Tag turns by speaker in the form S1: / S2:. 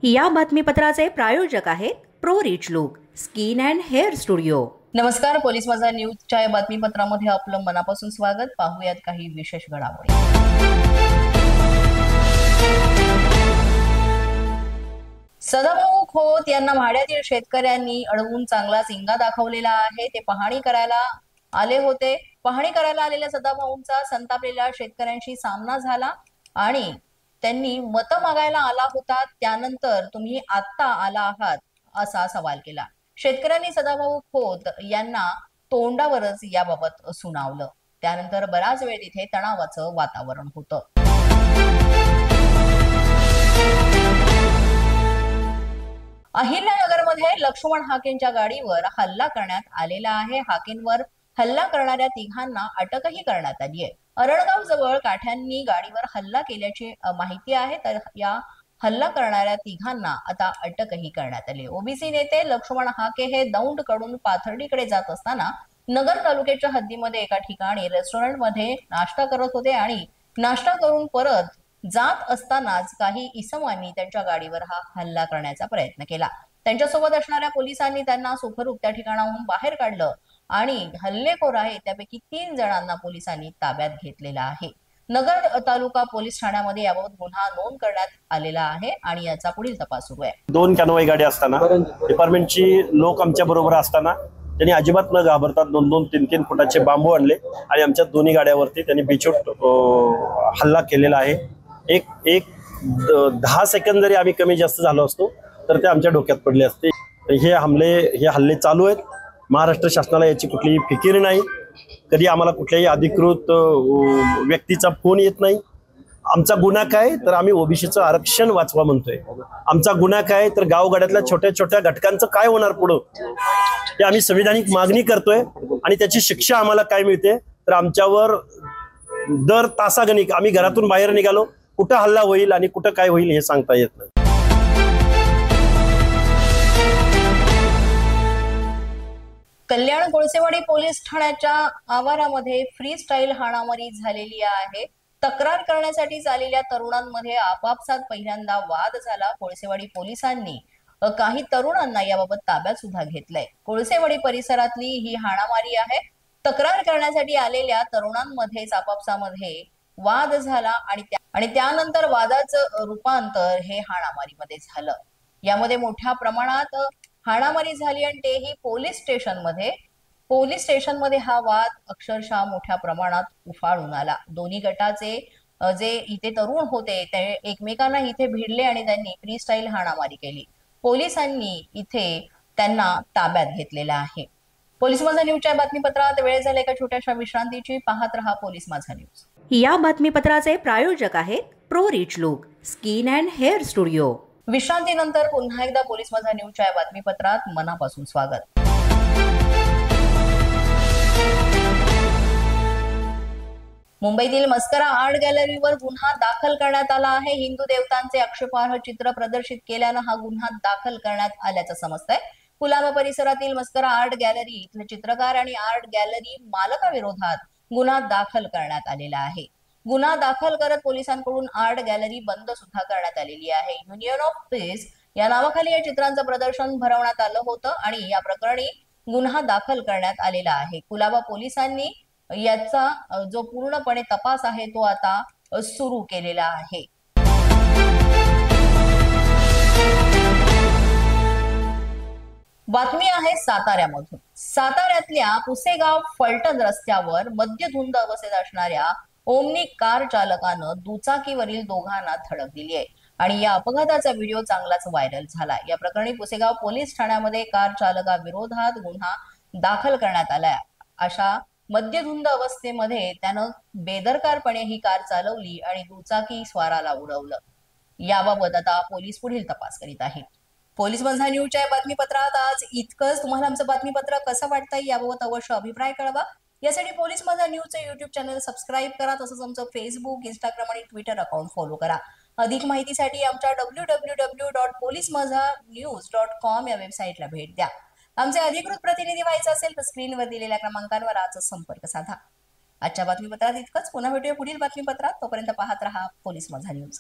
S1: या बातमीपत्राचे प्रायोजक आहेत pro rich look skin and hair studio.
S2: नमस्कार, पोलीस माझा न्यूजच्या या बातमीपत्रामध्ये आपलं मनापासून स्वागत। पाहूयात काही विशेष घडामोडी। सदाभाऊ खोत यांना म्हाड्यातील शेतकऱ्यांनी अडवून चांगलाच इंगा दाखवलेला आहे। ते पाहणी करायला आले होते। पाहणी करायला आलेल्या सदाभाऊंचा संतापलेल्या शेतकऱ्यांशी सामना झाला आणि त्यांनी मत मागायला आला होता, त्यानंतर तुम्ही आत्ता आला आहात असा सवाल केला। शेतकऱ्यांनी सदाभाऊ खोत यांना तोंडावरच याबाबत सुनावलं। त्यानंतर बराच वेळ तिथे तणावाचं वातावरण होतं। अहिल्यानगरमध्ये लक्ष्मण हाकेंच्या गाडीवर हल्ला करण्यात आलेला आहे। हाकेंवर हल्ला करणाऱ्या तिघांना अटकही करण्यात आली आहे। अरणगाव जवळ काठ्यांनी गाडीवर हल्ला केल्याची माहिती आहे, तर या हल्ला करणाऱ्या तिघांना आता अटकही करण्यात आली। ओबीसी नेते लक्ष्मण हाके हे दौंड कडून पाथर्डीकडे जात असताना नगर तालुक्याच्या हद्दीमध्ये एका ठिकाणी रेस्टॉरंटमध्ये नाश्ता करत होते आणि नाश्ता करून परत जात असतानाच काही इसमांनी त्यांच्या गाडीवर हा हल्ला करण्याचा प्रयत्न केला। त्यांच्यासोबत असणाऱ्या पोलिसांनी त्यांना सुखरूप त्या ठिकाणाहून बाहेर काढलं आणि हल्लेखोर आहे त्यापैकी 3 जणांना पोलिसांनी ताब्यात घेतलेला आहे। नगर तालुका पोलीस ठाण्यामध्ये याबाबत गुन्हा नोंद करण्यात आलेला आहे आणि याचा पुढील तपास सुरू आहे।
S3: 2 कॅनोवाई गाडी असताना डिपार्टमेंटची लोक आमच्या बरोबर असताना त्यांनी अजिबात न घाबरता 2-2, 3-3 फुटाचे बांबू आणले आणि आमच्या दोन्ही गाड्यावरती त्यांनी बेछूट हल्ला केलेला आहे। एक 10 सेकंद जरी आम्ही कमी जास्त झालो असतो तर ते आमच्या डोक्यात पडले असते। हे हल्ले चालू आहेत। महाराष्ट्र शासनाला याची कुठलीही फिकीर नाही। कधी आम्हाला कुठल्याही अधिकृत व्यक्तीचा फोन येत नाही। आमचा गुन्हा काय तर आम्ही ओबीसीचं आरक्षण वाचवा म्हणतोय। आमचा गुन्हा काय तर गावगाड्यातल्या छोट्या छोट्या घटकांचं काय होणार पुढं, हे आम्ही संविधानिक मागणी करतोय आणि त्याची शिक्षा आम्हाला काय मिळते तर आमच्यावर दर तासागणिक आम्ही घरातून बाहेर निघालो कुठं हल्ला होईल आणि कुठं काय होईल हे सांगता येत नाही।
S2: कल्याण कोळसेवाडी पोलीस ठाण्याच्या आवारामध्ये फ्री स्टाईल हाणामारी झालेली आहे। तक्रार करण्यासाठी आलेल्या तरुणांमध्ये आपापसात पहिल्यांदा वाद झाला। कोळसेवाडी पोलिसांनी काही तरुणांना याबाबत ताब्यात सुद्धा घेतलंय। कोळसेवाडी परिसरातली ही हाणामारी आहे। तक्रार करण्यासाठी आलेल्या तरुणांमध्येच आपापसामध्ये वाद झाला आणि त्यानंतर वादाचं रूपांतर हे हाणामारीमध्ये झालं। यामध्ये मोठ्या प्रमाणात हाणामारी झाली आणि तेही पोलीस स्टेशनमध्ये हा वाद अक्षरशः मोठ्या प्रमाणात उफाळून आला। दोन्ही गटाचे जे इथे तरुण होते ते एकमेकांना इथे भिडले आणि त्यांनी फ्री स्टाईल हाणामारी केली। पोलिसांनी इथे त्यांना ताब्यात घेतलेला आहे। पोलीस माझा न्यूजच्या बातमीपत्रात वेळ झाला एका छोट्याशा विश्रांतीची। पाहत रहा पोलीस माझा न्यूज।
S1: या बातमीपत्राचे प्रायोजक आहेत pro rich look skin and hair studio.
S2: विश्रांतीनंतर पुन्हा एकदा पोलीस माझा न्यूजच्या या बातमीपत्रात मनापासून स्वागत। मुंबईतील मस्करा आर्ट गॅलरीवर गुन्हा दाखल करण्यात आला आहे। हिंदू देवतांचे आक्षेपार्ह चित्र प्रदर्शित केल्यानं हा गुन्हा दाखल करण्यात आल्याचं समजतंय। कुलाबा परिसरातील मस्करा आर्ट गॅलरी इथले चित्रकार आणि आर्ट गॅलरी मालकाविरोधात गुन्हा दाखल करण्यात आलेला आहे। गुन्हा दाखल करत पोलिसांकडून आर्ट गॅलरी बंद सुद्धा करण्यात आलेली आहे। युनियन ऑफ पीस या नावाखाली या चित्रांचं प्रदर्शन भरवण्यात आलं होतं आणि या प्रकरणी गुन्हा दाखल करण्यात आलेला आहे। कुलाबा पोलिसांनी याचा जो पूर्णपणे तपास आहे तो आता सुरू केलेला आहे। बातमी आहे साताऱ्यामधून। साताऱ्यातल्या पुसेगाव फलटण रस्त्यावर मद्यधुंद अवस्थेत असणाऱ्या ओमनी कार चालकानं दुचाकीवरील दोघांना धडक दिली आहे आणि या अपघाताचा व्हिडिओ चांगलाच व्हायरल झाला। या प्रकरणी पुसेगाव पोलीस ठाण्यामध्ये कार चालकाविरोधात गुन्हा दाखल करण्यात आलाय। अशा मद्यधुंद अवस्थेमध्ये त्यानं बेदरकारपणे ही कार चालवली आणि दुचाकी स्वाराला उडवलं। याबाबत आता पोलीस पुढील तपास करीत आहेत। पोलीस माझा न्यूजच्या बातमीपत्रात आज इतकंच। तुम्हाला आमचं बातमीपत्र कसं वाटतंय याबाबत अवश्य अभिप्राय कळवा। यासाठी पोलीस माझा न्यूजचं YouTube चॅनल सबस्क्राईब करा, तसंच आमचं फेसबुक, इंस्टाग्राम आणि ट्विटर अकाउंट फॉलो करा। अधिक माहितीसाठी आमच्या www.policemazanews.com या वेबसाईटला भेट द्या। आमचे अधिकृत प्रतिनिधी व्हायचे असेल तर स्क्रीनवर दिलेल्या क्रमांकांवर आजच संपर्क साधा। आजच्या बातमीपत्रात इतकंच। पुन्हा भेटूया पुढील बातमीपत्रात। तोपर्यंत पाहत रहा पोलीस माझा न्यूज।